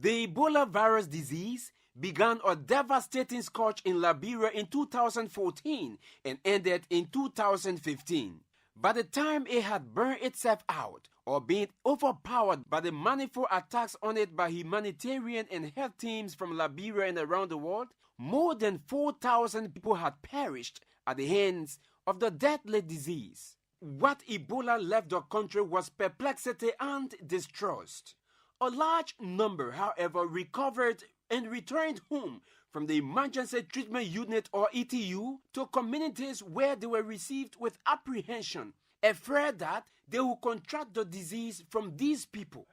The Ebola virus disease began a devastating scourge in Liberia in 2014 and ended in 2015. By the time it had burned itself out or been overpowered by the manifold attacks on it by humanitarian and health teams from Liberia and around the world, more than 4,000 people had perished at the hands of the deadly disease. What Ebola left the country was perplexity and distrust. A large number, however, recovered and returned home from the Emergency Treatment Unit or ETU to communities where they were received with apprehension, afraid that they would contract the disease from these people.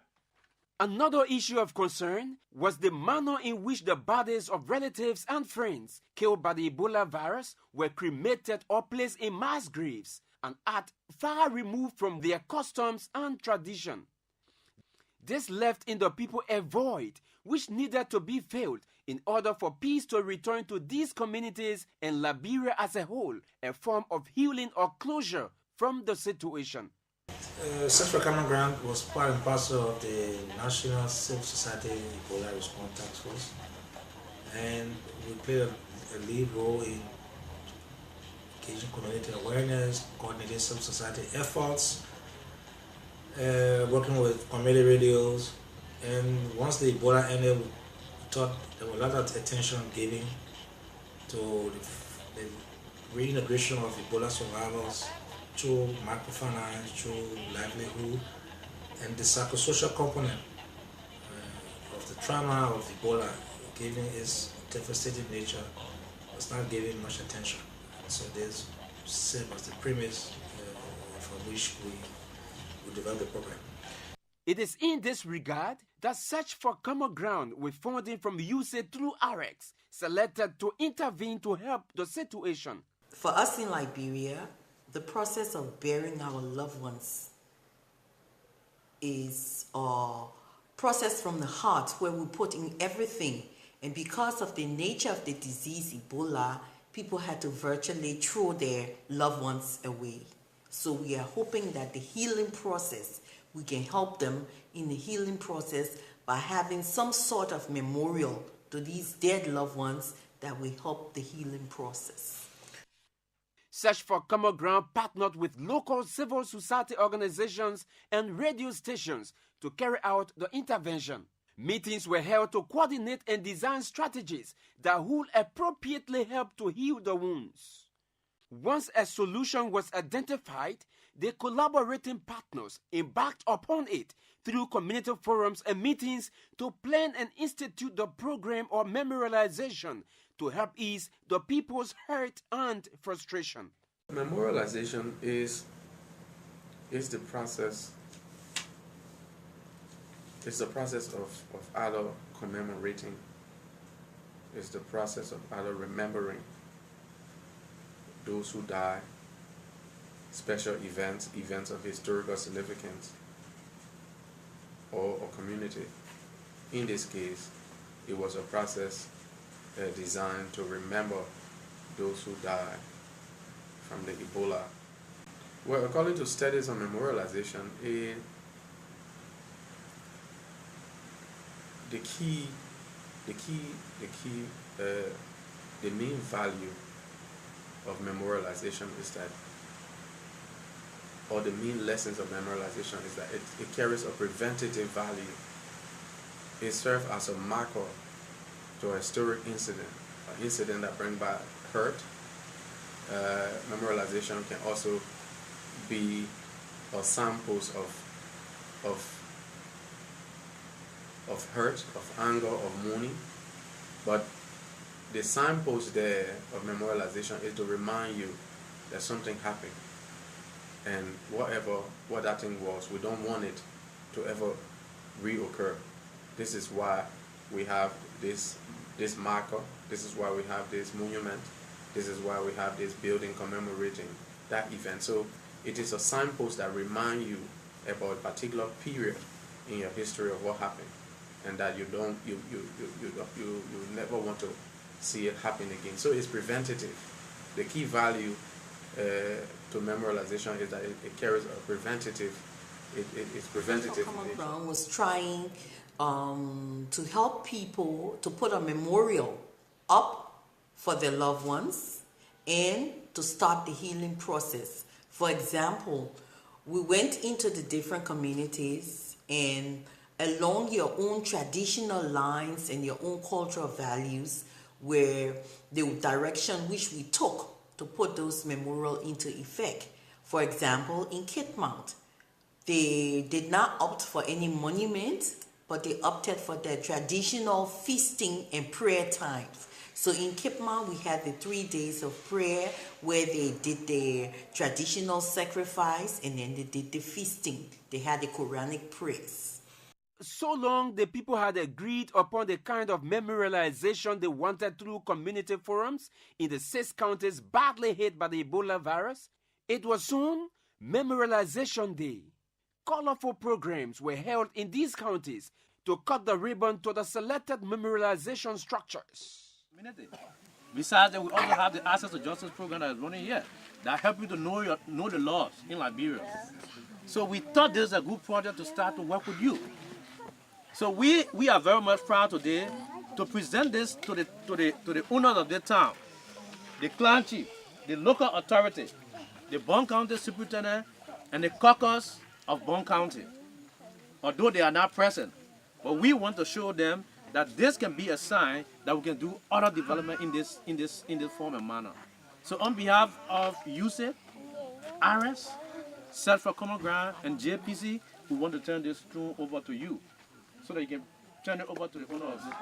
Another issue of concern was the manner in which the bodies of relatives and friends killed by the Ebola virus were cremated or placed in mass graves, an act far removed from their customs and tradition. This left in the people a void which needed to be filled in order for peace to return to these communities and Liberia as a whole, a form of healing or closure from the situation. Search for Common Ground was part and parcel of the National Civil Society Ebola Response Task Force, and we played a lead role in engaging community awareness, coordinating civil society efforts, working with community radios, and once the Ebola ended, we thought there was a lot of attention given to the reintegration of Ebola survivors through microfinance, through livelihood, and the psychosocial component of the trauma of Ebola, given its devastating nature, was not given much attention. So this served as the premise from which we developed the program. It is in this regard that Search for Common Ground, with funding from USAID through RX, selected to intervene to help the situation. For us in Liberia, the process of burying our loved ones is a process from the heart where we put in everything. And because of the nature of the disease, Ebola, people had to virtually throw their loved ones away. So we are hoping that the healing process, we can help them in the healing process by having some sort of memorial to these dead loved ones that will help the healing process. Search for Common Ground partnered with local civil society organizations and radio stations to carry out the intervention. Meetings were held to coordinate and design strategies that would appropriately help to heal the wounds. Once a solution was identified, the collaborating partners embarked upon it through community forums and meetings to plan and institute the program or memorialization to help ease the people's hurt and frustration. Memorialization is the process. It's the process of either commemorating. It's the process of either remembering those who die, special events of historical significance, or community. In this case, it was a process designed to remember those who died from the Ebola. Well, according to studies on memorialization, the main value of memorialization is that, or the main lessons of memorialization is that it carries a preventative value. It serves as a marker to a historic incident, an incident that brings back hurt. Memorialization can also be a signpost of hurt, of anger, of mourning. But the signpost there of memorialization is to remind you that something happened, and what that thing was, we don't want it to ever reoccur. This is why we have this marker. This is why we have this monument. This is why we have this building commemorating that event. So it is a signpost that reminds you about a particular period in your history of what happened, and that you never want to see it happen again. So it's preventative. The key value to memorialization is that it carries a preventative. It's preventative. Common Ground was trying to help people to put a memorial up for their loved ones and to start the healing process. For example, we went into the different communities and along your own traditional lines and your own cultural values were the direction which we took to put those memorials into effect. For example, in Kitmount, they did not opt for any monument, but they opted for their traditional feasting and prayer times. So in Kitmount, we had the 3 days of prayer where they did their traditional sacrifice and then they did the feasting. They had the Quranic prayers. So long the people had agreed upon the kind of memorialization they wanted through community forums in the 6 counties badly hit by the Ebola virus, it was soon Memorialization Day. Colorful programs were held in these counties to cut the ribbon to the selected memorialization structures. Besides that, we also have the Access to Justice program that is running here that help you to know the laws in Liberia. So we thought this is a good project to start to work with you. So we are very much proud today to present this to the owners of the town, the clan chief, the local authority, the Bond County Superintendent, and the caucus of Bond County. Although they are not present, but we want to show them that this can be a sign that we can do other development in this form and manner. So on behalf of USAID, RS, Set for Common Ground, and JPC, we want to turn this tune over to you so that you can turn it over to the owner of this land.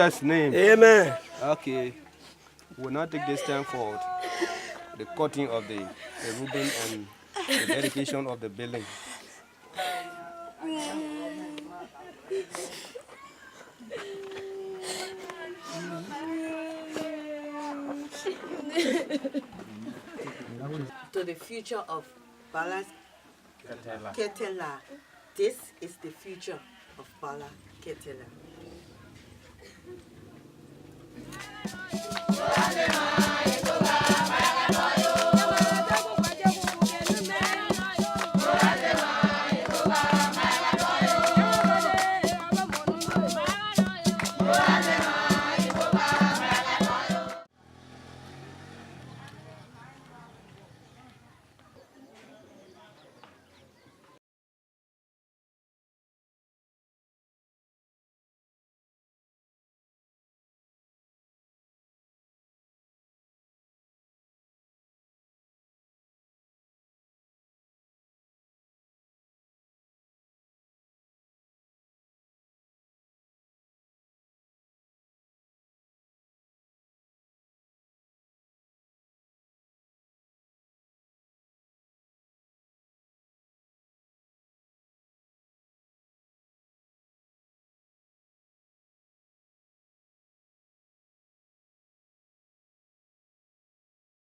Jesus' name. Amen. Okay. We'll now take this time for the cutting of the ribbon and the dedication of the building. To the future of Bala Ketela. This is the future of Bala Ketela.